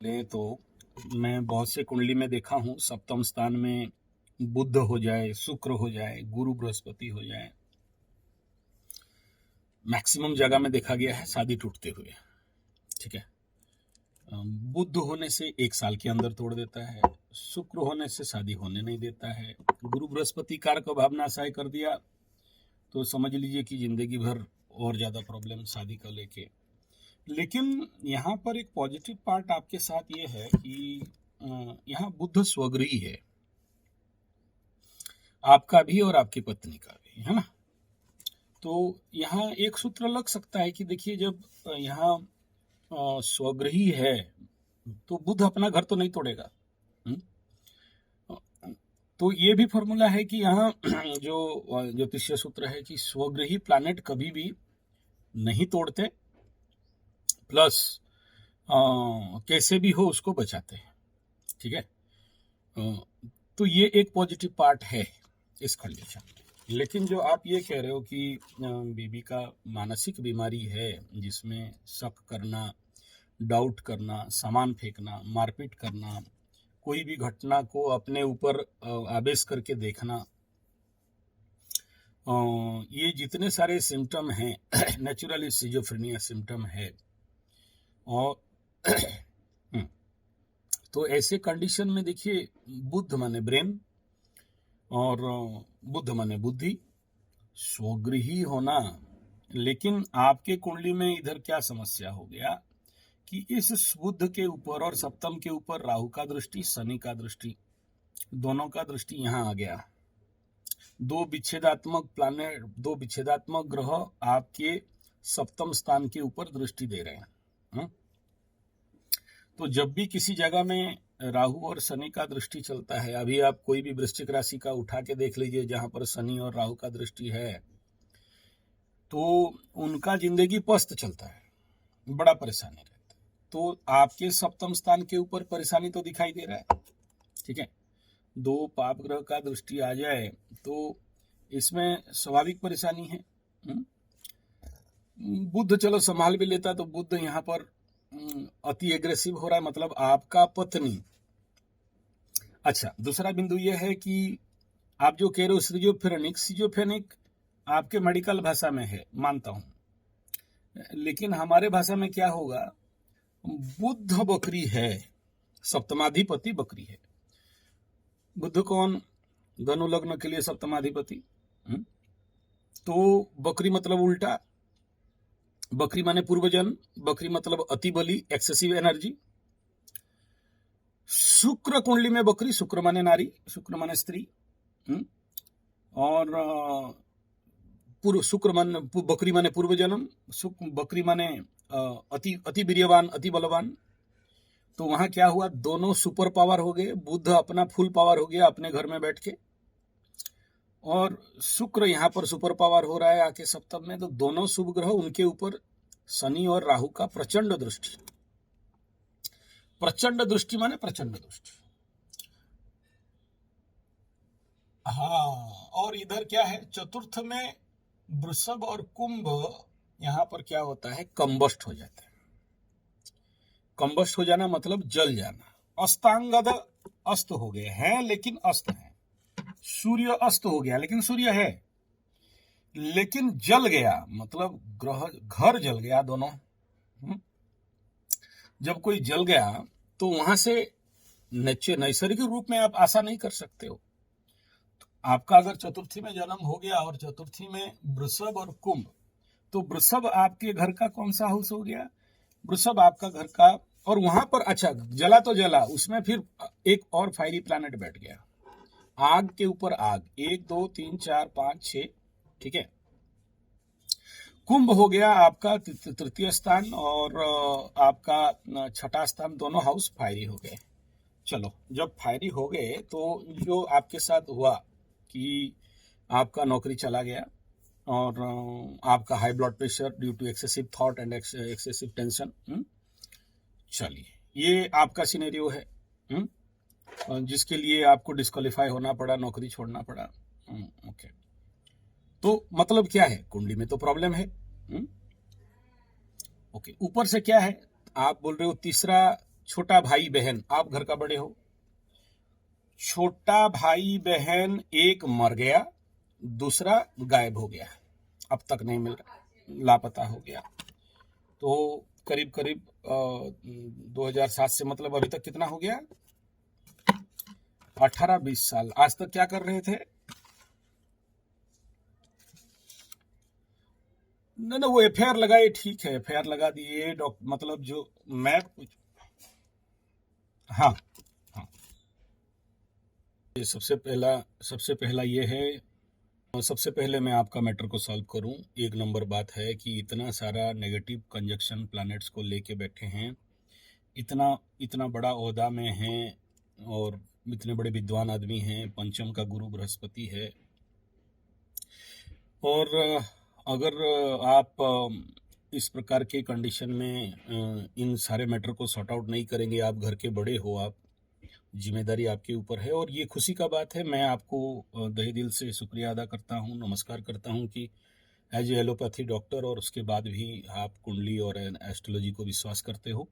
ले तो मैं बहुत से कुंडली में देखा हूँ सप्तम स्थान में बुध हो जाए, शुक्र हो जाए, गुरु बृहस्पति हो जाए। मैक्सिमम जगह में देखा गया है शादी टूटते हुए। ठीक है। बुध होने से 1 साल के अंदर तोड़ देता है, शुक्र होने से शादी होने नहीं देता है, गुरु बृहस्पति कारक भावनाशाय कर दिया तो समझ लीजिए कि जिंदगी भर और ज्यादा प्रॉब्लम शादी को लेके। लेकिन यहाँ पर एक पॉजिटिव पार्ट आपके साथ ये है कि यहाँ बुध स्वगृही है, आपका भी और आपकी पत्नी का भी, है ना। तो यहाँ एक सूत्र लग सकता है कि देखिए, जब यहाँ स्वगृही है तो बुध अपना घर तो नहीं तोड़ेगा। तो ये भी फॉर्मूला है कि यहाँ जो ज्योतिषीय सूत्र है कि स्वगृही प्लैनेट कभी भी नहीं तोड़ते, प्लस कैसे भी हो उसको बचाते हैं। ठीक है। तो ये एक पॉजिटिव पार्ट है इस कंडीशन में। लेकिन जो आप ये कह रहे हो कि बीबी का मानसिक बीमारी है जिसमें शक करना, डाउट करना, सामान फेंकना, मारपीट करना, कोई भी घटना को अपने ऊपर आवेश करके देखना, ये जितने सारे सिम्टम हैं नेचुरली सिजोफ्रेनिया सिम्टम है। और तो ऐसे कंडीशन में देखिए, बुध माने ब्रेन और बुध माने बुद्धि, स्वगृही होना। लेकिन आपके कुंडली में इधर क्या समस्या हो गया कि इस बुध के ऊपर और सप्तम के ऊपर राहु का दृष्टि, शनि का दृष्टि, दोनों का दृष्टि यहाँ आ गया। दो विच्छेदात्मक ग्रह आपके सप्तम स्थान के ऊपर दृष्टि दे रहे हैं। तो जब भी किसी जगह में राहु और शनि का दृष्टि चलता है, अभी आप कोई भी वृश्चिक राशि का उठा के देख लीजिए जहां पर शनि और राहु का दृष्टि है, तो उनका जिंदगी पस्त चलता है, बड़ा परेशानी रहता है। तो आपके सप्तम स्थान के ऊपर परेशानी तो दिखाई दे रहा है। ठीक है। दो पाप ग्रह का दृष्टि आ जाए तो इसमें स्वाभाविक परेशानी है। बुध चलो संभाल भी लेता, तो बुध यहाँ पर अति एग्रेसिव हो रहा है, मतलब आपका पत्नी। अच्छा, दूसरा बिंदु यह है कि आप जो कह रहे हो सिजोफ्रेनिक आपके मेडिकल भाषा में है, मानता हूं, लेकिन हमारे भाषा में क्या होगा, बुध बकरी है, सप्तमाधिपति बकरी है। बुध कौन? धनु लग्न के लिए सप्तमाधिपति। तो बकरी मतलब उल्टा, बकरी माने पूर्वजन्म, बकरी मतलब अति बली, एक्सेसिव एनर्जी। शुक्र कुंडली में बकरी, शुक्र माने नारी, शुक्र माने स्त्री, और शुक्र माने बकरी माने पूर्व जन्म, बकरी माने अति वीर्यवान, अति बलवान। तो वहां क्या हुआ, दोनों सुपर पावर हो गए। बुध अपना फुल पावर हो गया अपने घर में बैठ के, और शुक्र यहाँ पर सुपर पावर हो रहा है आके सप्तम में। तो दोनों शुभ ग्रह, उनके ऊपर शनि और राहु का प्रचंड दृष्टि। प्रचंड दृष्टि माने प्रचंड दृष्टि। हाँ, और इधर क्या है, चतुर्थ में वृषभ और कुंभ, यहां पर क्या होता है, कंबस्ट हो जाता है। कंबस्ट हो जाना मतलब जल जाना। अस्तांगद अस्त हो गए हैं, लेकिन अस्त है। सूर्य अस्त हो गया लेकिन सूर्य है, लेकिन जल गया मतलब ग्रह, घर जल गया दोनों। जब कोई जल गया तो वहां से नैसर्गिक रूप में आप आशा नहीं कर सकते हो। आपका अगर चतुर्थी में जन्म हो गया और चतुर्थी में वृषभ और कुंभ, तो वृषभ आपके घर का कौन सा हाउस हो गया, वृषभ आपका घर का। और वहां पर अच्छा जला तो जला, उसमें फिर एक और फायरी प्लैनेट बैठ गया, आग के ऊपर आग, 1 2 3 4 5 6। ठीक है। कुंभ हो गया आपका तृतीय स्थान, और आपका छठा स्थान, दोनों हाउस फायरी हो गए। चलो, जब फायरी हो गए तो जो आपके साथ हुआ कि आपका नौकरी चला गया, और आपका high blood pressure due to excessive thought and excessive tension. चलिए, ये आपका सिनेरियो है, जिसके लिए आपको डिस्क्वालीफाई होना पड़ा, नौकरी छोड़ना पड़ा। ओके। तो मतलब क्या है, कुंडली में तो प्रॉब्लम है। ओके। ऊपर से क्या है, आप बोल रहे हो तीसरा छोटा भाई बहन, आप घर का बड़े हो, छोटा भाई बहन एक मर गया, दूसरा गायब हो गया, अब तक नहीं मिल रहा, लापता हो गया। तो करीब करीब 2007 से मतलब अभी तक कितना हो गया, 18-20 साल। आज तक क्या कर रहे थे? ना वो एफआईआर लगाए, ठीक है, एफआईआर लगा दिए, मतलब जो मैं हाँ हाँ, ये सबसे पहला ये है, सबसे पहले मैं आपका मैटर को सॉल्व करूं। एक नंबर बात है कि इतना सारा नेगेटिव कंजक्शन प्लैनेट्स को लेके बैठे हैं, इतना इतना बड़ा ओहदा में हैं और इतने बड़े विद्वान आदमी हैं, पंचम का गुरु बृहस्पति है। और अगर आप इस प्रकार के कंडीशन में इन सारे मैटर को सॉर्ट आउट नहीं करेंगे, आप घर के बड़े हो, आप जिम्मेदारी आपके ऊपर है। और ये खुशी का बात है, मैं आपको तहे दिल से शुक्रिया अदा करता हूँ, नमस्कार करता हूँ कि एज ए एलोपैथी डॉक्टर और उसके बाद भी आप कुंडली और एस्ट्रोलॉजी को विश्वास करते हो।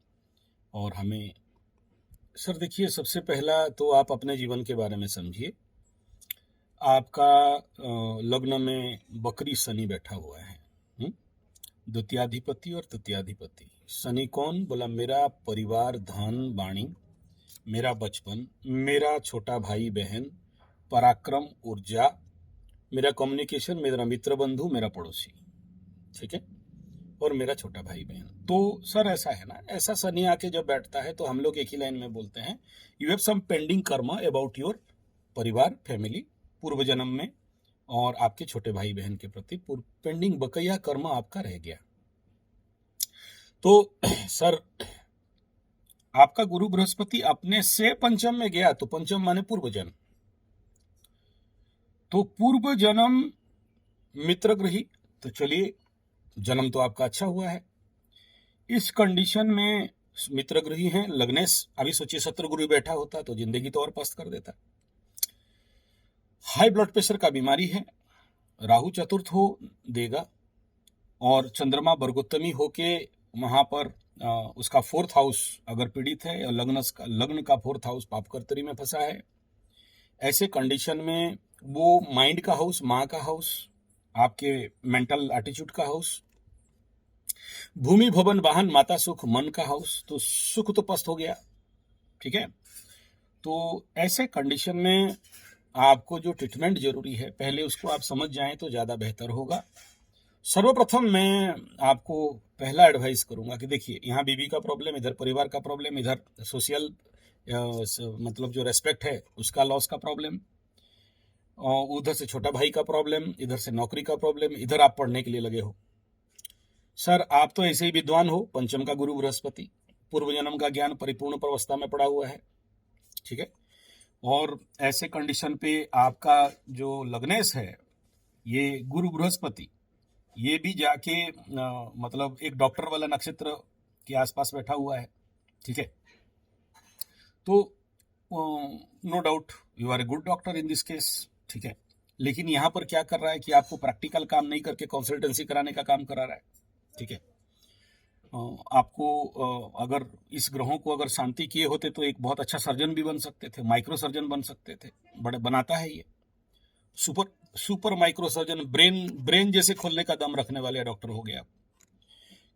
और हमें सर देखिए, सबसे पहला तो आप अपने जीवन के बारे में समझिए। आपका लग्न में बकरी शनि बैठा हुआ है, द्वितीयाधिपति और तृतीयाधिपति। शनि कौन? बोला मेरा परिवार, धन, वाणी, मेरा बचपन, मेरा छोटा भाई बहन, पराक्रम, ऊर्जा, मेरा कम्युनिकेशन, मेरा मित्र बंधु, मेरा पड़ोसी, ठीक है, और मेरा छोटा भाई बहन। तो सर ऐसा है ना, ऐसा शनि आके जब बैठता है तो हम लोग एक ही लाइन में बोलते हैं, यू हैव सम पेंडिंग कर्म अबाउट योर परिवार, फैमिली, पूर्व जन्म में, और आपके छोटे भाई बहन के प्रति पेंडिंग बकाया कर्म आपका रह गया। तो सर आपका गुरु बृहस्पति अपने से पंचम में गया, तो पंचम माने पूर्व जन्म, तो पूर्व जन्म मित्र ग्रही। तो चलिए, जन्म तो आपका अच्छा हुआ है। इस कंडीशन में मित्र ग्रही है, लग्नेश, अभी सोचिए शत्रु गुरु बैठा होता तो जिंदगी तो और पस्त कर देता। हाई ब्लड प्रेशर का बीमारी है, राहु चतुर्थ हो देगा, और चंद्रमा वर्गोत्तमी होके वहां पर उसका फोर्थ हाउस अगर पीड़ित है, या लग्न का फोर्थ हाउस पापकर्तरी में फंसा है, ऐसे कंडीशन में वो माइंड का हाउस, माँ का हाउस, आपके मेंटल एटीट्यूड का हाउस, भूमि भवन वाहन माता सुख मन का हाउस, तो सुख तो पस्त हो गया, ठीक है। तो ऐसे कंडीशन में आपको जो ट्रीटमेंट जरूरी है, पहले उसको आप समझ जाएं तो ज्यादा बेहतर होगा। सर्वप्रथम मैं आपको पहला एडवाइस करूंगा कि देखिए, यहाँ बीवी का प्रॉब्लम, इधर परिवार का प्रॉब्लम, इधर सोशल मतलब जो रेस्पेक्ट है उसका लॉस का प्रॉब्लम, और उधर से छोटा भाई का प्रॉब्लम, इधर से नौकरी का प्रॉब्लम, इधर आप पढ़ने के लिए लगे हो। सर आप तो ऐसे ही विद्वान हो, पंचम का गुरु बृहस्पति, पूर्व जन्म का ज्ञान परिपूर्ण अवस्था में पड़ा हुआ है, ठीक है। और ऐसे कंडीशन पे आपका जो लग्नेश है, ये गुरु बृहस्पति, ये भी जाके मतलब एक डॉक्टर वाला नक्षत्र के आसपास बैठा हुआ है, ठीक है। तो no doubt you are a good doctor in this case, ठीक है। लेकिन यहाँ पर क्या कर रहा है कि आपको प्रैक्टिकल काम नहीं करके कंसल्टेंसी कराने का काम करा रहा है, ठीक है। आपको अगर इस ग्रहों को अगर शांति किए होते तो एक बहुत अच्छा सर्जन भी बन सकते थे, माइक्रो सर्जन बन सकते थे, बड़े बनाता है ये सुपर माइक्रो सर्जन, ब्रेन जैसे खोलने का दम रखने वाले डॉक्टर हो गए आप,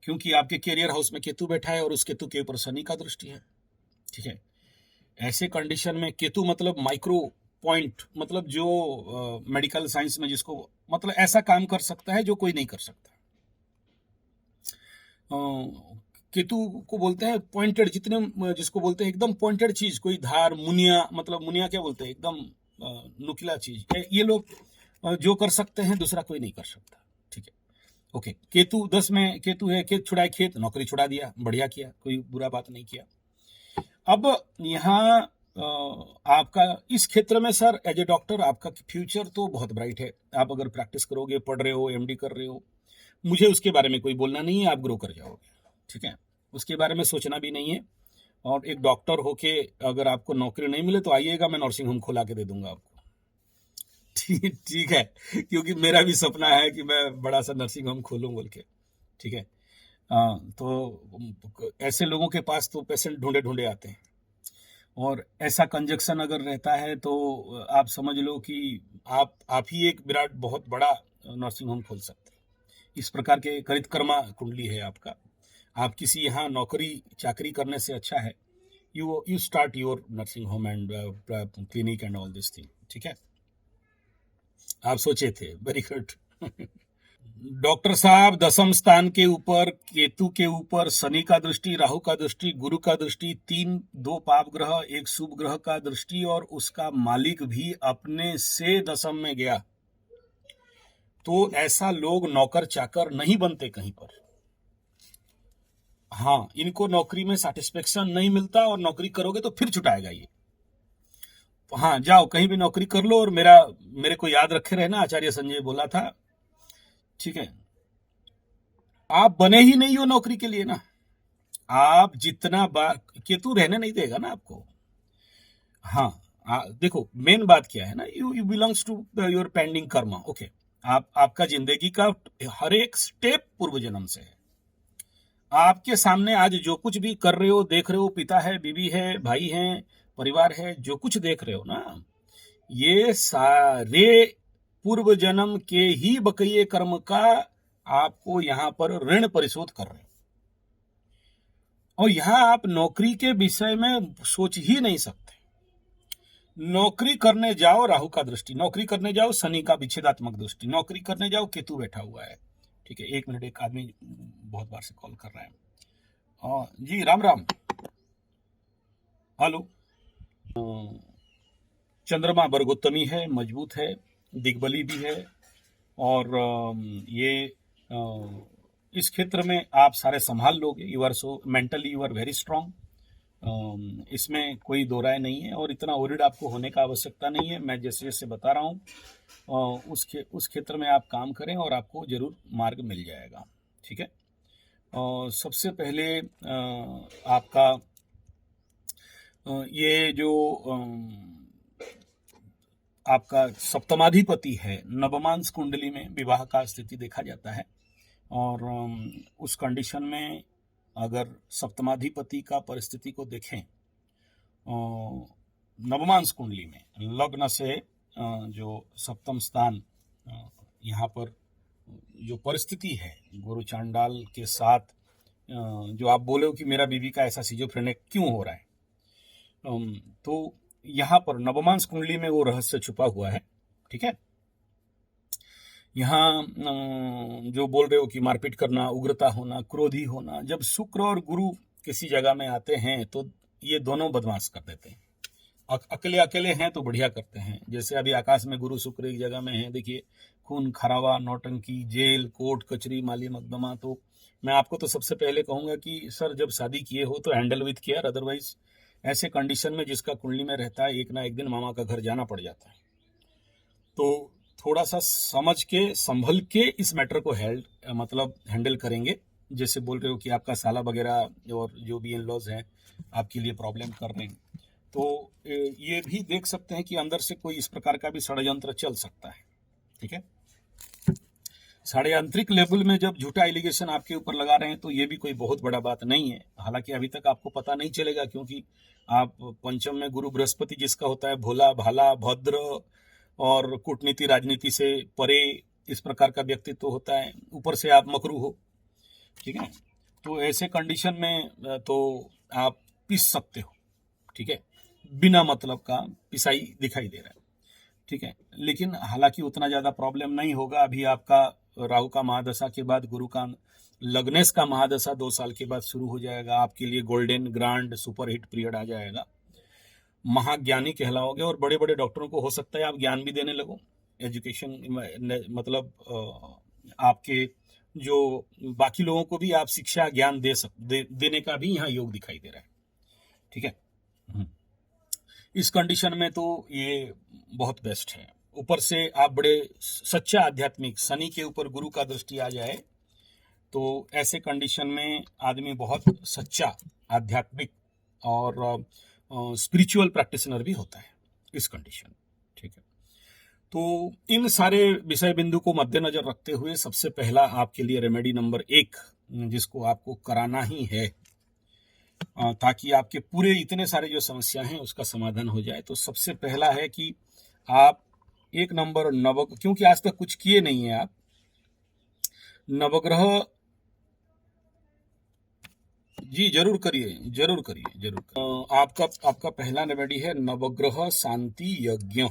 क्योंकि आपके कैरियर हाउस में केतु बैठा है और उस केतु के ऊपर शनि का दृष्टि है, ठीक है। ऐसे कंडीशन में केतु मतलब माइक्रो पॉइंट, मतलब जो मेडिकल साइंस में जिसको मतलब ऐसा काम कर सकता है जो कोई नहीं कर सकता। केतु को बोलते हैं पॉइंटेड, जितने जिसको बोलते हैं एकदम पॉइंटेड चीज, कोई धार, मुनिया, मतलब मुनिया क्या बोलते हैं, एकदम नुकीला चीज, ये लोग जो कर सकते हैं दूसरा कोई नहीं कर सकता, ठीक है। ओके, केतु 10 में केतु है, खेत छुड़ाए, खेत नौकरी छुड़ा दिया, बढ़िया किया, कोई बुरा बात नहीं किया। अब यहाँ आपका इस क्षेत्र में सर एज ए डॉक्टर आपका फ्यूचर तो बहुत ब्राइट है। आप अगर प्रैक्टिस करोगे, पढ़ रहे हो, एमडी कर रहे हो, मुझे उसके बारे में कोई बोलना नहीं है, आप ग्रो कर जाओगे, ठीक है, उसके बारे में सोचना भी नहीं है। और एक डॉक्टर होके अगर आपको नौकरी नहीं मिले तो आइएगा, मैं नर्सिंग होम खोला के दे दूंगा आपको, ठीक है, क्योंकि मेरा भी सपना है कि मैं बड़ा सा नर्सिंग होम खोलूं बोल के, ठीक है। तो ऐसे लोगों के पास तो पेशेंट ढूंढे ढूंढे आते हैं, और ऐसा कंजक्शन अगर रहता है तो आप समझ लो कि आप ही एक विराट बहुत बड़ा नर्सिंग होम खोल सकते हैं। इस प्रकार के कृतकर्मा कुंडली है आपका। आप किसी यहाँ नौकरी चाकरी करने से अच्छा है you start your nursing home and clinic and all this thing. ठीक है, आप सोचे थे, वेरी गुड। डॉक्टर साहब, दसम स्थान के ऊपर केतु के ऊपर शनि का दृष्टि, राहु का दृष्टि, गुरु का दृष्टि, दो पाप ग्रह, एक शुभ ग्रह का दृष्टि, और उसका मालिक भी अपने से दसम में गया, तो ऐसा लोग नौकर चाकर नहीं बनते कहीं पर। हाँ, इनको नौकरी में सेटिस्फेक्शन नहीं मिलता, और नौकरी करोगे तो फिर छुटाएगा ये। हाँ, जाओ कहीं भी नौकरी कर लो, और मेरे को याद रखे रहना, आचार्य संजय बोला था। ठीक है, आप बने ही नहीं हो नौकरी के लिए ना। आप जितना बार केतु रहने नहीं देगा ना आपको। हाँ, देखो मेन बात क्या है ना, you belongs to your pending karma. Okay, आपका जिंदगी का हर एक स्टेप पूर्व जन्म से है। आपके सामने आज जो कुछ भी कर रहे हो, देख रहे हो, पिता है, बीवी है, भाई है, परिवार है, जो कुछ देख रहे हो ना, ये सारे पूर्व जन्म के ही बकये कर्म का आपको यहाँ पर ऋण परिशोध कर रहे हो। और यहां आप नौकरी के विषय में सोच ही नहीं सकते। नौकरी करने जाओ राहु का दृष्टि, नौकरी करने जाओ शनि का विच्छेदात्मक दृष्टि, नौकरी करने जाओ केतु बैठा हुआ है। ठीक है, एक मिनट, एक आदमी बहुत बार से कॉल कर रहा है। जी राम राम। हेलो। चंद्रमा वर्गोत्तमी है, मजबूत है, दिग्बली भी है, और ये इस क्षेत्र में आप सारे संभाल लोगे। You are so mentally you are very strong, इसमें कोई दो राय नहीं है, और इतना ओरिड आपको होने का आवश्यकता नहीं है। मैं जैसे जैसे बता रहा हूँ उस क्षेत्र में आप काम करें और आपको जरूर मार्ग मिल जाएगा। ठीक है, सबसे पहले आपका ये जो आपका सप्तमाधिपति है, नवमांश कुंडली में विवाह का स्थिति देखा जाता है, और उस कंडीशन में अगर सप्तमाधिपति का परिस्थिति को देखें, नवमांश कुंडली में लग्न से जो सप्तम स्थान, यहाँ पर जो परिस्थिति है गुरु चांडाल के साथ, जो आप बोले हो कि मेरा बीवी का ऐसा सिजोफ्रेनिक क्यों हो रहा है, तो यहाँ पर नवमांश कुंडली में वो रहस्य छुपा हुआ है। ठीक है, यहाँ जो बोल रहे हो कि मारपीट करना, उग्रता होना, क्रोधी होना, जब शुक्र और गुरु किसी जगह में आते हैं तो ये दोनों बदमाश कर देते हैं। अकेले अकेले हैं तो बढ़िया करते हैं, जैसे अभी आकाश में गुरु शुक्र एक जगह में है, देखिए खून खराबा, नौटंकी, जेल, कोर्ट कचहरी, माली मुकदमा। तो मैं आपको तो सबसे पहले कहूंगा कि सर जब शादी किए हो तो हैंडल विथ केयर, अदरवाइज ऐसे कंडीशन में जिसका कुंडली में रहता है एक ना एक दिन मामा का घर जाना पड़ जाता है। तो थोड़ा सा समझ के संभल के इस मैटर को हैंडल करेंगे। जैसे बोल रहे हो कि आपका साला वगैरह और जो भी इन लॉज हैं आपके लिए प्रॉब्लम कर रहे हैं, तो ये भी देख सकते हैं कि अंदर से कोई इस प्रकार का भी षड्यंत्र चल सकता है। ठीक है, षड्यंत्रिक लेवल में जब झूठा एलिगेशन आपके ऊपर लगा रहे हैं तो ये भी कोई बहुत बड़ा बात नहीं है। हालांकि अभी तक आपको पता नहीं चलेगा, क्योंकि आप पंचम में गुरु बृहस्पति जिसका होता है भोला भाला भद्र और कूटनीति राजनीति से परे, इस प्रकार का व्यक्तित्व होता है, ऊपर से आप मकरू हो। ठीक है, तो ऐसे कंडीशन में तो आप पिस सकते हो। ठीक है, बिना मतलब का पिसाई दिखाई दे रहा है। ठीक है, लेकिन हालांकि उतना ज्यादा प्रॉब्लम नहीं होगा। अभी आपका राहु का महादशा के बाद गुरु का लग्नेश का महादशा 2 साल के बाद शुरू हो जाएगा। आपके लिए golden grand super hit period आ जाएगा, महाज्ञानी कहलाओगे, और बड़े बड़े डॉक्टरों को हो सकता है आप ज्ञान भी देने लगो। एजुकेशन मतलब आपके जो बाकी लोगों को भी आप शिक्षा ज्ञान देने का भी यहाँ योग दिखाई दे रहा है। ठीक है, इस कंडीशन में तो ये बहुत बेस्ट है। ऊपर से आप बड़े सच्चा आध्यात्मिक, शनि के ऊपर गुरु का दृष्टि आ जाए तो ऐसे कंडीशन में आदमी बहुत सच्चा आध्यात्मिक और स्पिरिचुअल प्रैक्टिशनर भी होता है इस कंडीशन। ठीक है, तो इन सारे विषय बिंदु को मद्देनजर रखते हुए सबसे पहला आपके लिए रेमेडी नंबर 1 जिसको आपको कराना ही है, ताकि आपके पूरे इतने सारे जो समस्या हैं उसका समाधान हो जाए। तो सबसे पहला है कि आप 1 नंबर क्योंकि आज तक कुछ किए नहीं है आप, नवग्रह जी जरूर करिए, जरूर करिए, जरूर करिए। आपका पहला रेमेडी है नवग्रह शांति यज्ञ।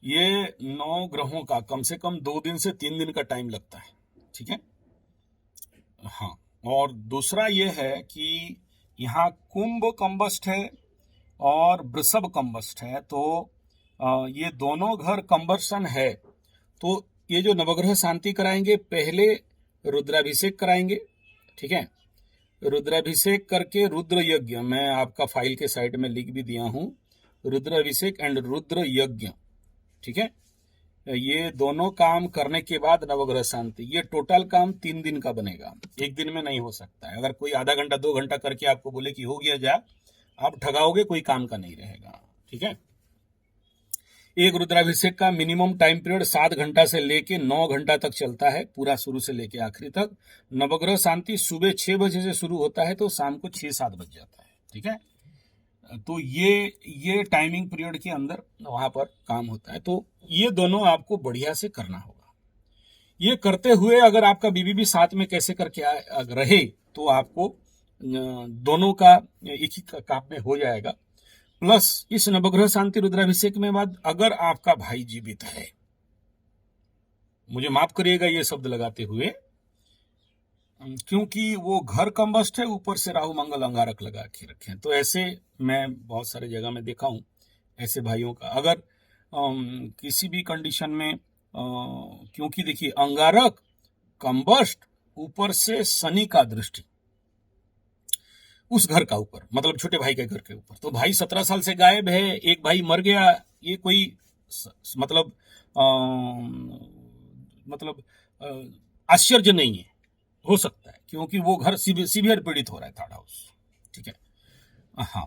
ये 9 ग्रहों का कम से कम 2 दिन से 3 दिन का टाइम लगता है, ठीक है। हाँ, और दूसरा ये है कि यहाँ कुंभ कंबस्ट है और वृषभ कंबस्ट है, तो ये दोनों घर कंबर्सन है। तो ये जो नवग्रह शांति कराएंगे, पहले रुद्राभिषेक कराएंगे, ठीक है। रुद्राभिषेक करके रुद्र यज्ञ, मैं आपका फाइल के साइड में लिख भी दिया हूं, रुद्राभिषेक एंड रुद्र यज्ञ, ठीक है। ये दोनों काम करने के बाद नवग्रह शांति, ये टोटल काम 3 दिन का बनेगा, 1 दिन में नहीं हो सकता है। अगर कोई आधा घंटा 2 घंटा करके आपको बोले कि हो गया जा, आप ठगाओगे, कोई काम का नहीं रहेगा, ठीक है। एक रुद्राभिषेक का मिनिमम टाइम पीरियड 7 घंटा से लेके 9 घंटा तक चलता है, पूरा शुरू से लेके आखिरी तक। नवग्रह शांति सुबह 6 बजे से शुरू होता है तो शाम को 6-7 बज जाता है, ठीक है। तो ये टाइमिंग पीरियड के अंदर वहां पर काम होता है। तो ये दोनों आपको बढ़िया से करना होगा। ये करते हुए अगर आपका बीवी भी साथ में कैसे करके रहे तो आपको दोनों का एक ही काम में हो जाएगा। प्लस इस नवग्रह शांति रुद्राभिषेक में बाद अगर आपका भाई जीवित है, मुझे माफ करिएगा ये शब्द लगाते हुए, क्योंकि वो घर कंबस्ट है, ऊपर से राहु मंगल अंगारक लगा के रखे हैं। तो ऐसे मैं बहुत सारे जगह में देखा हूं ऐसे भाइयों का। अगर किसी भी कंडीशन में क्योंकि देखिए अंगारक कंबस्ट, ऊपर से शनि का दृष्टि उस घर का ऊपर, मतलब छोटे भाई के घर के ऊपर, तो भाई 17 साल से गायब है, एक भाई मर गया, ये कोई मतलब आश्चर्य नहीं है, हो सकता है, क्योंकि वो घर सीवियर पीड़ित हो रहा है, थर्ड हाउस, ठीक है। हाँ,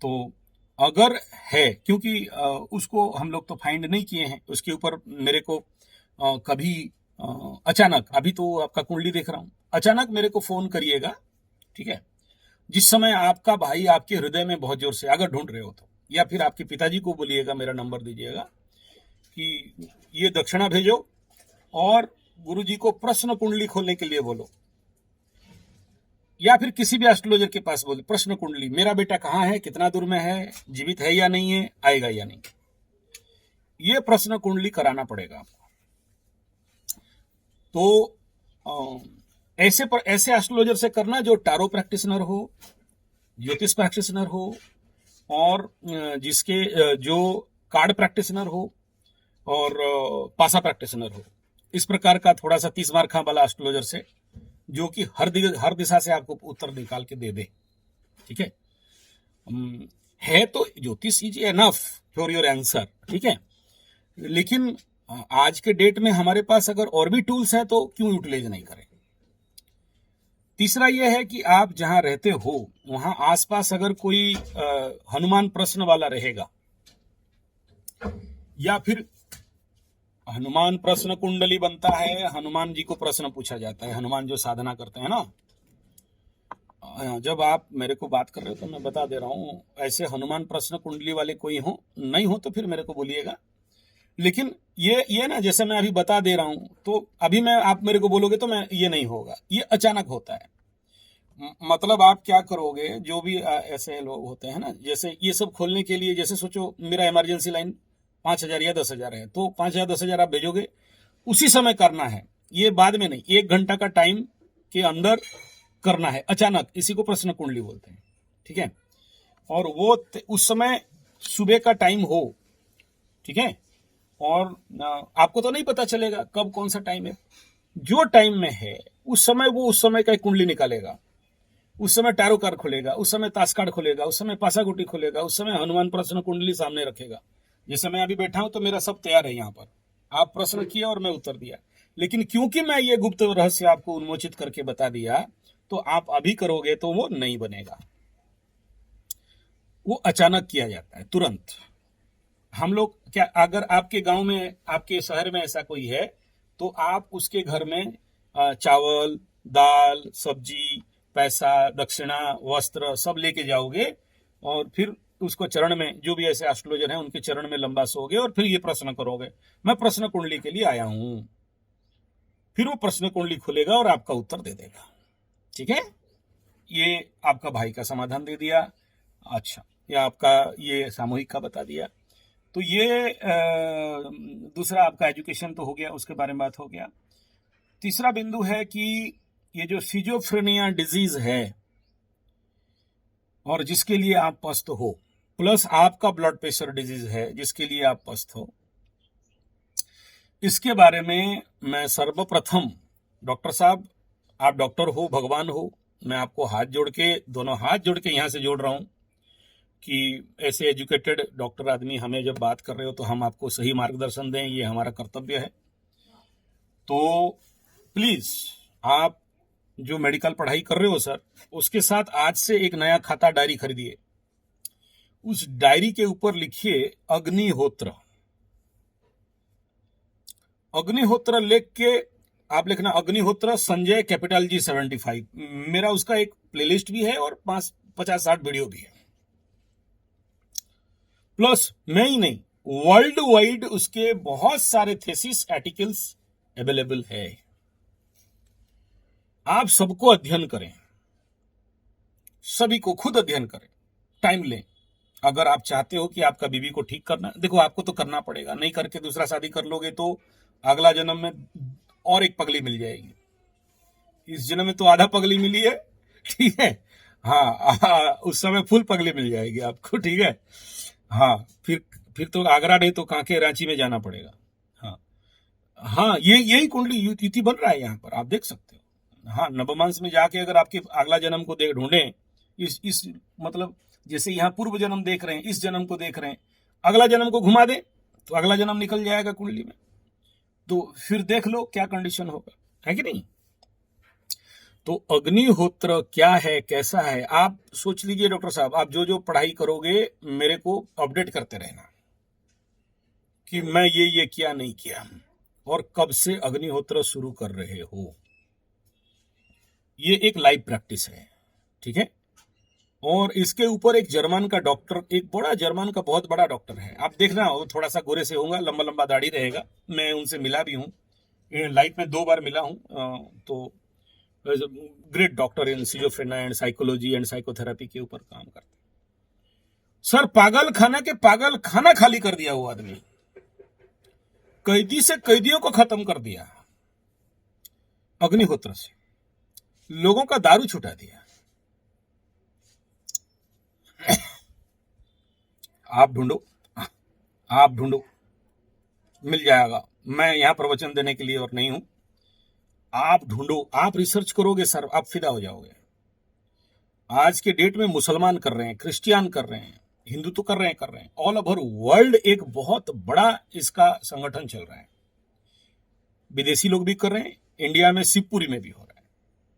तो अगर है, क्योंकि उसको हम लोग तो फाइंड नहीं किए हैं, उसके ऊपर मेरे को कभी अचानक, अभी तो आपका कुंडली देख रहा हूं, अचानक मेरे को फोन करिएगा, ठीक है। जिस समय आपका भाई आपके हृदय में बहुत जोर से अगर ढूंढ रहे हो तो, या फिर आपके पिताजी को बोलिएगा, मेरा नंबर दीजिएगा कि ये दक्षिणा भेजो और गुरुजी को प्रश्न कुंडली खोलने के लिए बोलो, या फिर किसी भी एस्ट्रोलॉजर के पास बोलो, प्रश्न कुंडली, मेरा बेटा कहाँ है, कितना दूर में है, जीवित है या नहीं है, आएगा या नहीं, ये प्रश्न कुंडली कराना पड़ेगा आपको। तो ऐसे एस्ट्रोलॉजर से करना जो टारो प्रैक्टिशनर हो, ज्योतिष प्रैक्टिशनर हो, और जिसके जो कार्ड प्रैक्टिशनर हो और पासा प्रैक्टिशनर हो, इस प्रकार का थोड़ा सा 30 मार्क वाला एस्ट्रोलॉजर से, जो कि हर दिशा से आपको उत्तर निकाल के दे दे, ठीक है। तो ज्योतिष is enough for your answer, ठीक है। लेकिन आज के डेट में हमारे पास अगर और भी टूल्स हैं तो क्यों यूटिलाइज नहीं करें। तीसरा यह है कि आप जहां रहते हो वहां आसपास अगर कोई हनुमान प्रश्न वाला रहेगा, या फिर हनुमान प्रश्न कुंडली बनता है, हनुमान जी को प्रश्न पूछा जाता है, हनुमान जो साधना करते हैं ना, जब आप मेरे को बात कर रहे हो तो मैं बता दे रहा हूं, ऐसे हनुमान प्रश्न कुंडली वाले कोई हो, नहीं हो तो फिर मेरे को बोलिएगा। लेकिन ये ना, जैसे मैं अभी बता दे रहा हूं, तो अभी आप मेरे को बोलोगे तो मैं, ये नहीं होगा, ये अचानक होता है। मतलब आप क्या करोगे, जो भी ऐसे लोग होते हैं ना, जैसे ये सब खोलने के लिए, जैसे सोचो मेरा इमरजेंसी लाइन 5,000 या 10,000 है, तो 5,000 10,000 आप भेजोगे, उसी समय करना है, ये बाद में नहीं, 1 घंटा का टाइम के अंदर करना है, अचानक, इसी को प्रश्न कुंडली बोलते हैं, ठीक है। और वो उस समय सुबह का टाइम हो, ठीक है, और आपको तो नहीं पता चलेगा कब कौन सा टाइम है, जो टाइम में है उस समय वो उस समय का कुंडली निकालेगा, उस समय टैरो कार्ड खोलेगा, उस समय ताश कार्ड खोलेगा, उस समय पासागुटी खोलेगा, उस समय हनुमान प्रश्न कुंडली सामने रखेगा। जैसे मैं अभी बैठा हूं तो मेरा सब तैयार है, यहाँ पर आप प्रश्न किया और मैं उत्तर दिया, लेकिन क्योंकि मैं ये गुप्त रहस्य आपको उन्मोचित करके बता दिया, तो आप अभी करोगे तो वो नहीं बनेगा, वो अचानक किया जाता है, तुरंत। हम लोग क्या, अगर आपके गांव में, आपके शहर में ऐसा कोई है, तो आप उसके घर में चावल, दाल, सब्जी, पैसा, दक्षिणा, वस्त्र सब लेके जाओगे और फिर उसको चरण में, जो भी ऐसे एस्ट्रोलॉजर हैं उनके चरण में लंबा सोओगे और फिर ये प्रश्न करोगे, मैं प्रश्न कुंडली के लिए आया हूं। फिर वो प्रश्न कुंडली खुलेगा और आपका उत्तर दे देगा। ठीक है, ये आपका भाई का समाधान दे दिया। अच्छा, या आपका ये सामूहिक का बता दिया। तो ये दूसरा आपका एजुकेशन तो हो गया, उसके बारे में बात हो गया। तीसरा बिंदु है कि ये जो सिजोफ्रेनिया डिजीज है और जिसके लिए आप पस्त हो, प्लस आपका ब्लड प्रेशर डिजीज है जिसके लिए आप पस्त हो, इसके बारे में मैं सर्वप्रथम, डॉक्टर साहब आप डॉक्टर हो, भगवान हो, मैं आपको हाथ जोड़ के, दोनों हाथ जोड़ के यहां से जोड़ रहा हूं कि ऐसे एजुकेटेड डॉक्टर आदमी हमें जब बात कर रहे हो तो हम आपको सही मार्गदर्शन दें, ये हमारा कर्तव्य है। तो प्लीज आप जो मेडिकल पढ़ाई कर रहे हो सर, उसके साथ आज से एक नया खाता डायरी खरीदिए। उस डायरी के ऊपर लिखिए अग्निहोत्र। अग्निहोत्र लिख के आप लिखना अग्निहोत्र संजय कैपिटल जी 75। मेरा उसका एक प्लेलिस्ट भी है और 50-60 वीडियो भी है। प्लस मैं ही नहीं, वर्ल्ड वाइड उसके बहुत सारे थेसिस आर्टिकल्स अवेलेबल है। आप सबको अध्ययन करें, सभी को खुद अध्ययन करें, टाइम लें। अगर आप चाहते हो कि आपका बीवी को ठीक करना, देखो आपको तो करना पड़ेगा, नहीं करके दूसरा शादी कर लोगे तो अगला जन्म में और एक पगली मिल जाएगी। इस जन्म में तो आधा पगली मिली है, ठीक है, हाँ, उस समय फुल पगली मिल जाएगी आपको, ठीक है। हाँ, फिर तो आगरा नहीं तो कांके रांची में जाना पड़ेगा। हाँ हाँ, यही कुंडली युति बन रहा है यहाँ पर, आप देख सकते हो। हाँ, नवमांश में जाके अगर आपके अगला जन्म को देख ढूंढें, इस मतलब जैसे यहाँ पूर्व जन्म देख रहे हैं, इस जन्म को देख रहे हैं, अगला जन्म को घुमा दे तो अगला जन्म निकल जाएगा कुंडली में। तो फिर देख लो क्या कंडीशन होगा, है कि नहीं। तो अग्निहोत्र क्या है, कैसा है, आप सोच लीजिए डॉक्टर साहब, आप जो जो पढ़ाई करोगे मेरे को अपडेट करते रहना कि मैं ये किया नहीं किया और कब से अग्निहोत्र शुरू कर रहे हो। ये एक लाइव प्रैक्टिस है, ठीक है। और इसके ऊपर एक जर्मन का डॉक्टर, एक बड़ा जर्मन का बहुत बड़ा डॉक्टर है, आप देखना, वो थोड़ा सा गोरे से होगा, लंबा लंबा दाढ़ी रहेगा, मैं उनसे मिला भी हूँ, लाइफ में 2 बार मिला हूँ। तो great doctor in schizophrenia and psychology and psychotherapy के ऊपर काम करते हैं। सर पागल खाना के पागल खाना खाली कर दिया वो आदमी, कैदी से कैदियों को खत्म कर दिया, अग्निहोत्र से लोगों का दारू छुटा दिया। आप ढूंढो, मिल जाएगा। मैं यहां प्रवचन देने के लिए और नहीं हूं, आप ढूंढो, आप रिसर्च करोगे सर, आप फिदा हो जाओगे। आज के डेट में मुसलमान कर रहे हैं, क्रिश्चियन कर रहे हैं, हिंदू तो कर रहे हैं, ऑल ओवर वर्ल्ड एक बहुत बड़ा इसका संगठन चल रहा है। विदेशी लोग भी कर रहे हैं, इंडिया में शिवपुरी में भी हो रहा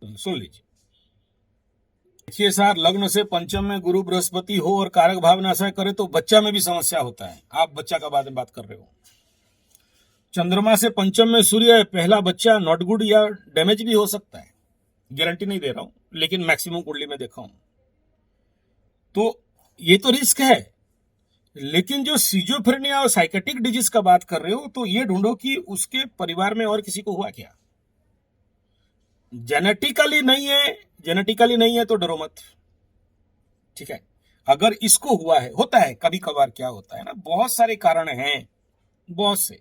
है। सुन लीजिए, देखिए सर, लग्न से पंचम में गुरु बृहस्पति हो और कारक भाव नाशा करे तो बच्चा में भी समस्या होता है। आप बच्चा का बाद में बात कर रहे हो। चंद्रमा से पंचम में सूर्य, पहला बच्चा नॉट गुड या डैमेज भी हो सकता है, गारंटी नहीं दे रहा हूं, लेकिन मैक्सिमम कुंडली में देखा हूं। तो ये तो रिस्क है, लेकिन जो सिजोफ्रेनिया और साइकेटिक डिजीज का बात कर रहे हो तो ये ढूंढो कि उसके परिवार में और किसी को हुआ क्या। जेनेटिकली नहीं है तो डरो मत, ठीक है। अगर इसको हुआ है, होता है कभी कभार, क्या होता है ना, बहुत सारे कारण हैं, बहुत से।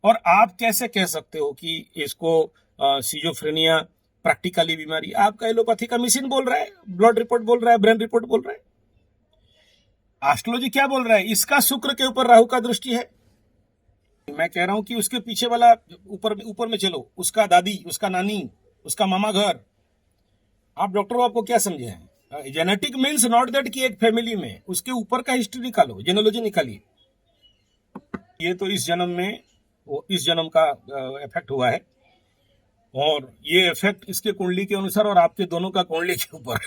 और आप कैसे कह सकते हो कि इसको सिजोफ्रेनिया प्रैक्टिकली बीमारी, आपका एलोपैथी का मशीन बोल रहा है, ब्लड रिपोर्ट बोल रहा है, ब्रेन रिपोर्ट बोल रहा है, एस्ट्रोलॉजी क्या बोल रहा है, इसका शुक्र के ऊपर राहु का दृष्टि है। मैं कह रहा हूं कि उसके पीछे वाला ऊपर में चलो, उसका दादी, उसका नानी, उसका मामा घर। आप डॉक्टर हो, आपको क्या समझे हैं, जेनेटिक मीन्स नॉट दैट कि एक फैमिली में उसके ऊपर का हिस्ट्री निकालो, जेनोलॉजी निकालिए। ये तो इस जन्म का इफेक्ट हुआ है, और ये इफेक्ट इसके कुंडली के अनुसार और आपके दोनों का कुंडली के ऊपर,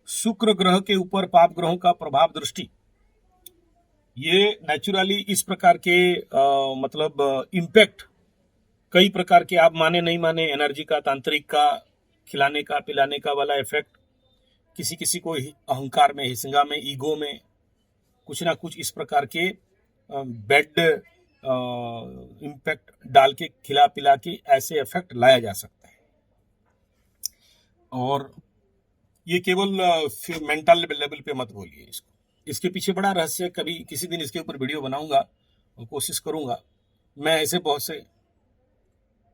शुक्र ग्रह के ऊपर पाप ग्रहों का प्रभाव दृष्टि, ये नेचुरली इस प्रकार के मतलब इम्पैक्ट कई प्रकार के, आप माने नहीं माने, एनर्जी का, तांत्रिक का, खिलाने का पिलाने का वाला इफेक्ट, किसी किसी को अहंकार में, हिंसा में, ईगो में, कुछ ना कुछ इस प्रकार के बेड इम्पैक्ट डाल के, खिला पिला के ऐसे इफेक्ट लाया जा सकता है। और ये केवल मेंटल लेवल पे मत बोलिए इसको, इसके पीछे बड़ा रहस्य, कभी किसी दिन इसके ऊपर वीडियो बनाऊंगा और कोशिश करूंगा। मैं ऐसे बहुत से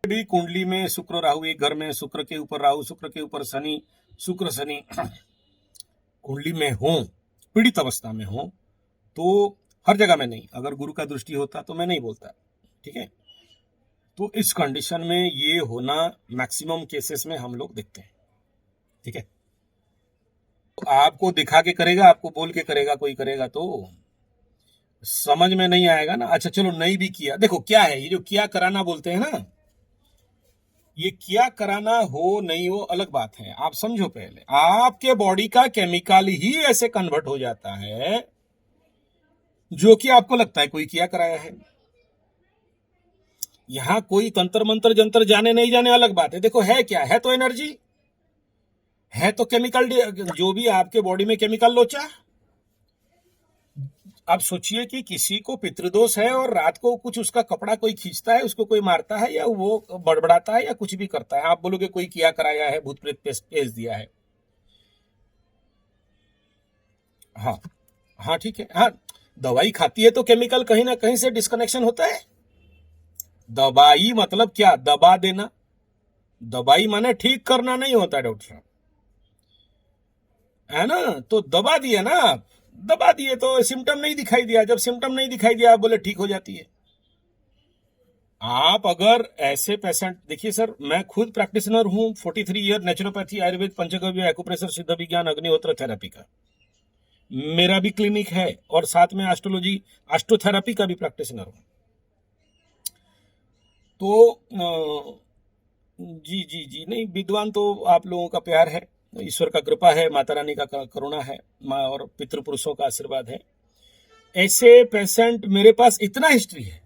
भी कुंडली में शुक्र राहु एक घर में, शुक्र के ऊपर राहु, शुक्र के ऊपर शनि, शुक्र शनि कुंडली में हो, पीड़ित अवस्था में हो, तो हर जगह में नहीं, अगर गुरु का दृष्टि होता तो मैं नहीं बोलता, ठीक है। तो इस कंडीशन में ये होना मैक्सिमम केसेस में हम लोग देखते हैं, ठीक है। तो आपको दिखा के करेगा, आपको बोल के करेगा, कोई करेगा तो समझ में नहीं आएगा ना। अच्छा चलो नहीं भी किया, देखो क्या है ये जो किया कराना बोलते हैं ना, ये किया कराना हो नहीं हो अलग बात है। आप समझो, पहले आपके बॉडी का केमिकल ही ऐसे कन्वर्ट हो जाता है जो कि आपको लगता है कोई किया कराया है। यहां कोई तंत्र मंत्र जंतर जाने नहीं जाने अलग बात है। देखो है क्या है, तो एनर्जी है, तो केमिकल, जो भी आपके बॉडी में केमिकल लोचा। आप सोचिए कि किसी को पितृदोष है और रात को कुछ उसका कपड़ा कोई खींचता है, उसको कोई मारता है, या वो बड़बड़ाता है, या कुछ भी करता है, आप बोलोगे कोई किया कराया है, भूत प्रेत भेज दिया है। हाँ हाँ ठीक है, हाँ दवाई खाती है तो केमिकल कहीं ना कहीं से डिस्कनेक्शन होता है। दवाई मतलब क्या, दबा देना। दवाई माने ठीक करना नहीं होता डॉक्टर साहब, है ना। तो दबा दिए ना आप, दबा दिए तो सिम्टम नहीं दिखाई दिया, जब सिम्टम नहीं दिखाई दिया आप बोले ठीक हो जाती है। आप अगर ऐसे पेशेंट, देखिए सर मैं खुद प्रैक्टिशनर हूं, 43 ईयर नेचुरोपैथी, आयुर्वेद, पंचगव्य, एक्यूप्रेशर, सिद्ध विज्ञान, अग्निहोत्र थेरेपी का मेरा भी क्लिनिक है, और साथ में एस्ट्रोलॉजी, एस्ट्रोथेरेपी का भी प्रैक्टिशनर हूं। तो जी जी जी, नहीं विद्वान तो आप लोगों का प्यार है, ईश्वर का कृपा है, माता रानी का करुणा है, माँ और पितृपुरुषों का आशीर्वाद है। ऐसे पेशेंट मेरे पास इतना हिस्ट्री है,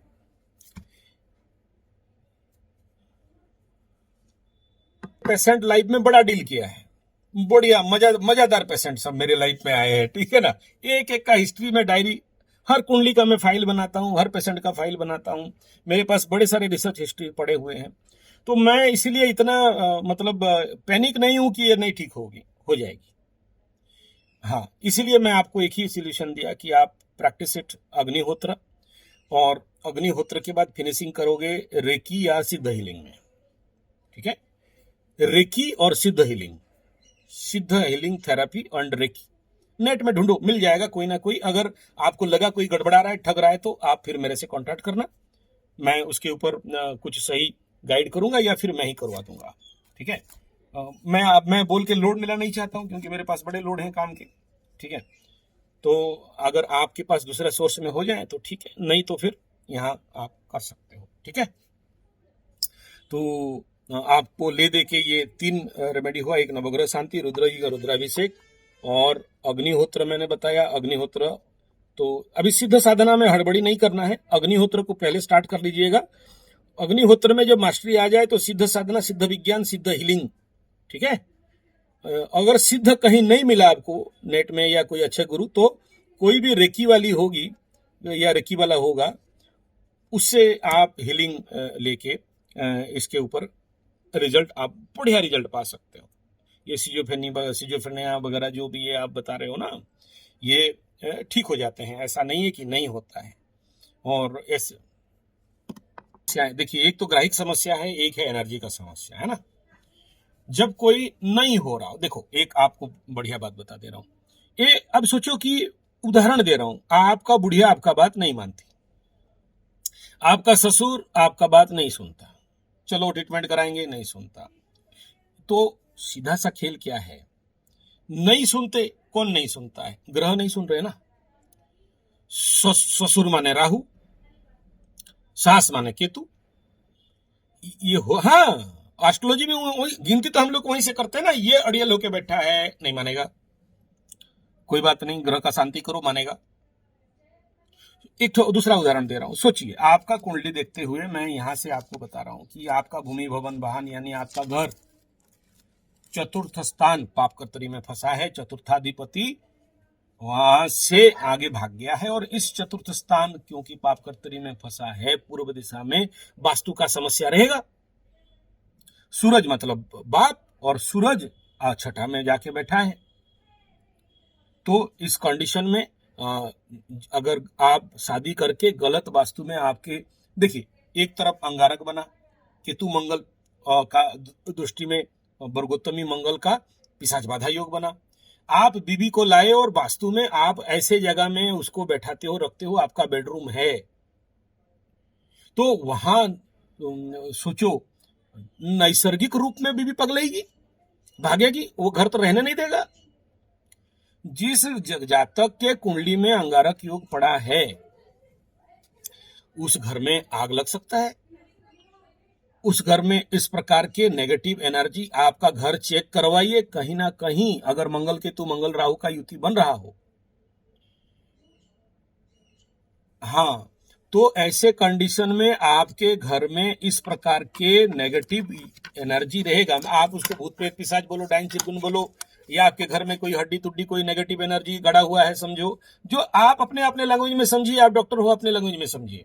पेशेंट लाइफ में बड़ा डील किया है, बढ़िया मजादार पेशेंट सब मेरे लाइफ में आए हैं, ठीक है ना। एक एक का हिस्ट्री में डायरी, हर कुंडली का मैं फाइल बनाता हूं, हर पेशेंट का फाइल बनाता हूं, मेरे पास बड़े सारे रिसर्च हिस्ट्री पड़े हुए हैं। तो मैं इसीलिए इतना मतलब पैनिक नहीं हूं कि ये नहीं ठीक होगी, हो जाएगी। हाँ, इसीलिए मैं आपको एक ही सोल्यूशन दिया कि आप प्रैक्टिस इट अग्निहोत्र, और अग्निहोत्र के बाद फिनिशिंग करोगे रेकी या सिद्ध हीलिंग में, ठीक है। रेकी और Siddha healing, Siddha healing therapy and reiki, net में ढूंढो, मिल जाएगा कोई ना कोई। अगर आपको लगा कोई गड़बड़ा रहा है, ठग रहा है, तो आप फिर मेरे से कांटेक्ट करना, मैं उसके ऊपर कुछ सही गाइड करूंगा, या फिर मैं ही करवा दूंगा, ठीक है। मैं बोल के लोड लेना नहीं चाहता हूं, क्योंकि मेरे पास बड़े लोड हैं काम के, ठीक है। तो अगर आपके पास दूसरा सोर्स में हो जाए तो ठीक है, नहीं तो फिर यहाँ आप कर सकते हो, ठीक है। तो आपको ले दे के ये 3 रेमेडी हुआ, एक नवग्रह शांति, रुद्र जी का रुद्राभिषेक, और अग्निहोत्र मैंने बताया। अग्निहोत्र तो अभी सिद्ध साधना में हड़बड़ी नहीं करना है, अग्निहोत्र को पहले स्टार्ट कर लीजिएगा। अग्निहोत्र में जब मास्टरी आ जाए तो सिद्ध साधना, सिद्ध विज्ञान, सिद्ध हीलिंग, ठीक है। अगर सिद्ध कहीं नहीं मिला आपको नेट में या कोई अच्छे गुरु, तो कोई भी रेकी वाली होगी या रेकी वाला होगा, उससे आप हीलिंग लेके इसके ऊपर रिजल्ट, आप बढ़िया रिजल्ट पा सकते हो। ये सिजोफ्रेनिया वगैरह जो भी ये आप बता रहे हो ना, ये ठीक हो जाते हैं, ऐसा नहीं है कि नहीं होता है। और ऐसे देखिए, एक तो ग्राहिक समस्या है, एक है एनर्जी का समस्या, है ना। जब कोई नहीं हो रहा, देखो एक आपको बढ़िया बात बता दे रहा हूं, ये अब सोचो कि उदाहरण दे रहा हूं, आपका बुढ़िया आपका बात नहीं मानती, आपका ससुर आपका बात नहीं सुनता, चलो ट्रीटमेंट कराएंगे, नहीं सुनता, तो सीधा सा खेल क्या है, नहीं सुनते, कौन नहीं सुनता है, ग्रह नहीं सुन रहे ना। ससुर माने राहु, सास माने केतु, ये हो, हाँ एस्ट्रोलॉजी में वही गिनती तो हम लोग वहीं से करते हैं ना। ये अड़ियल होके बैठा है, नहीं मानेगा, कोई बात नहीं, ग्रह का शांति करो, मानेगा। एक दूसरा उदाहरण दे रहा हूं, सोचिए आपका कुंडली देखते हुए मैं यहां से आपको बता रहा हूं कि आपका भूमि भवन वाहन यानी आपका घर चतुर्थ स्थान पाप कर्तरी में फंसा है, चतुर्थाधिपति वहां से आगे भाग गया है, और इस चतुर्थ स्थान क्योंकि पाप कर्तरी में फंसा है, पूर्व दिशा में वास्तु का समस्या रहेगा। सूरज मतलब बाप, और सूरज छठा में जाके बैठा है। तो इस कंडीशन में अगर आप शादी करके गलत वास्तु में आपके, देखिए एक तरफ अंगारक बना, केतु मंगल का दृष्टि में वर्गोत्तमी मंगल का पिशाच बाधा योग बना, आप बीबी को लाए और वास्तु में आप ऐसे जगह में उसको बैठाते हो, रखते हो, आपका बेडरूम है, तो वहां सोचो नैसर्गिक रूप में बीबी पगलेगी, भागेगी, वो घर तो रहने नहीं देगा। जिस जातक के कुंडली में अंगारक योग पड़ा है उस घर में आग लग सकता है, उस घर में इस प्रकार के नेगेटिव एनर्जी, आपका घर चेक करवाइए, कहीं ना कहीं अगर मंगल केतु मंगल राहु का युति बन रहा हो, हाँ, तो ऐसे कंडीशन में आपके घर में इस प्रकार के नेगेटिव एनर्जी रहेगा। आप उसको भूत प्रेत पिशाच बोलो, डाइन चिरगुन बोलो, या आपके घर में कोई हड्डी तुड्डी कोई नेगेटिव एनर्जी गड़ा हुआ है, समझो, जो आप अपने लैंग्वेज में समझिए, आप डॉक्टर हो अपने लैंग्वेज में समझिए।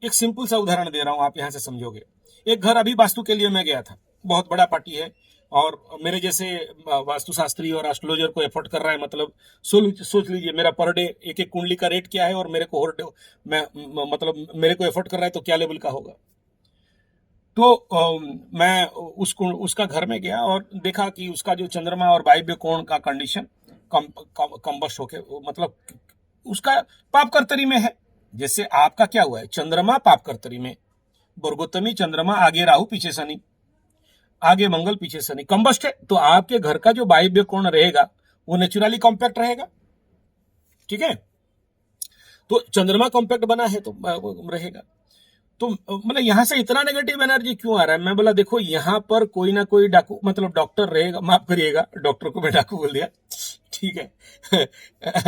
एक सिंपल सा उदाहरण दे रहा हूं, आप यहां से समझोगे। एक घर अभी वास्तु के लिए मैं गया था, बहुत बड़ा पार्टी है, और मेरे जैसे वास्तुशास्त्री और एस्ट्रोलॉजर को एफर्ट कर रहा है, मतलब सोच लीजिए मेरा पर डे एक एक कुंडली का रेट क्या है, और मेरे को मतलब मेरे को एफर्ट कर रहा है तो क्या लेवल का होगा। तो मैं उसका घर में गया और देखा कि उसका जो चंद्रमा और वायव्य कोण का कंडीशन कम्बस्ट होके, मतलब उसका पाप कर्तरी में है। जैसे आपका क्या हुआ है, चंद्रमा पाप कर्तरी में, वर्गोत्तमी चंद्रमा, आगे राहु पीछे शनि, आगे मंगल पीछे शनि, कम्बस्ट है, तो आपके घर का जो वायव्य कोण रहेगा वो नेचुरली कॉम्पैक्ट रहेगा, ठीक है। तो चंद्रमा कॉम्पैक्ट बना है तो रहेगा। तो मतलब यहां से इतना नेगेटिव एनर्जी क्यों आ रहा है? मैं बोला देखो यहां पर कोई ना कोई डाकू, मतलब डॉक्टर रहेगा, माफ करिएगा डॉक्टर को मैं डाकू बोल दिया, ठीक है।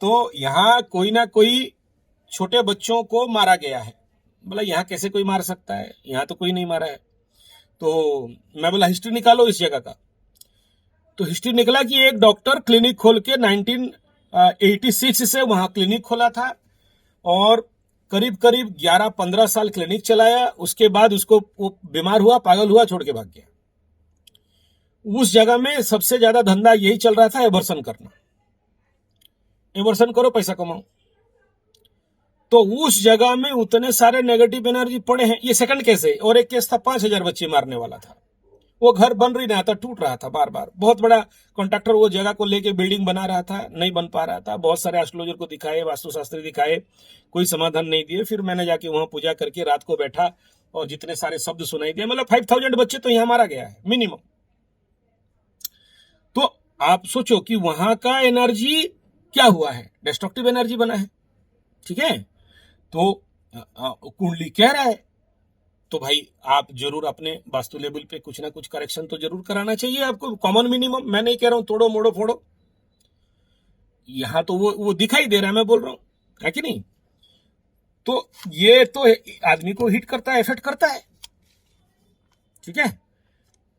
तो यहां कोई ना कोई छोटे बच्चों को मारा गया है। बोला यहाँ कैसे कोई मार सकता है, यहाँ तो कोई नहीं मारा है। तो मैं बोला हिस्ट्री निकालो इस जगह का। तो हिस्ट्री निकला कि एक डॉक्टर क्लिनिक खोल के 1986 से वहां क्लिनिक खोला था, और करीब करीब 11-15 साल क्लिनिक चलाया। उसके बाद उसको वो बीमार हुआ, पागल हुआ, छोड़ के भाग गया। उस जगह में सबसे ज्यादा धंधा यही चल रहा था, एवर्सन करना, एवर्सन करो पैसा कमाओ। तो उस जगह में उतने सारे नेगेटिव एनर्जी पड़े हैं। ये सेकंड केस है, और एक केस था 5000 बच्चे मारने वाला था। वो घर बन रही रहा था, टूट रहा था बार बार। बहुत बड़ा कॉन्ट्रैक्टर वो जगह को लेके बिल्डिंग बना रहा था, नहीं बन पा रहा था। बहुत सारे एस्ट्रोलॉजर को दिखाए, वास्तुशास्त्री दिखाए, कोई समाधान नहीं दिए। फिर मैंने जाके वहां पूजा करके रात को बैठा और जितने सारे शब्द सुनाई दिए, मतलब 5000 बच्चे तो यहां मारा गया है मिनिमम। तो आप सोचो कि वहां का एनर्जी क्या हुआ है, डिस्ट्रक्टिव एनर्जी बना है, ठीक है। तो कुंडली कह रहा है, तो भाई आप जरूर अपने वास्तु लेवल पे कुछ ना कुछ करेक्शन तो जरूर कराना चाहिए आपको, कॉमन मिनिमम। मैं नहीं कह रहा हूं तोड़ो मोड़ो फोड़ो, यहां तो वो दिखाई दे रहा है, मैं बोल रहा हूं, है कि नहीं। तो ये तो आदमी को हिट करता है, इफेक्ट करता है, ठीक है।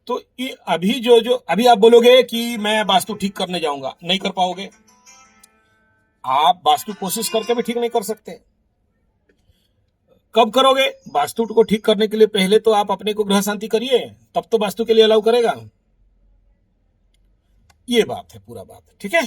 तो ये अभी आप बोलोगे कि मैं वास्तु ठीक करने जाऊंगा, नहीं कर पाओगे। आप वास्तु कोशिश करके भी ठीक नहीं कर सकते। कब करोगे? वास्तु को ठीक करने के लिए पहले तो आप अपने को ग्रह शांति करिए, तब तो वास्तु के लिए अलाउ करेगा। ये बात है, पूरा बात है, ठीक है।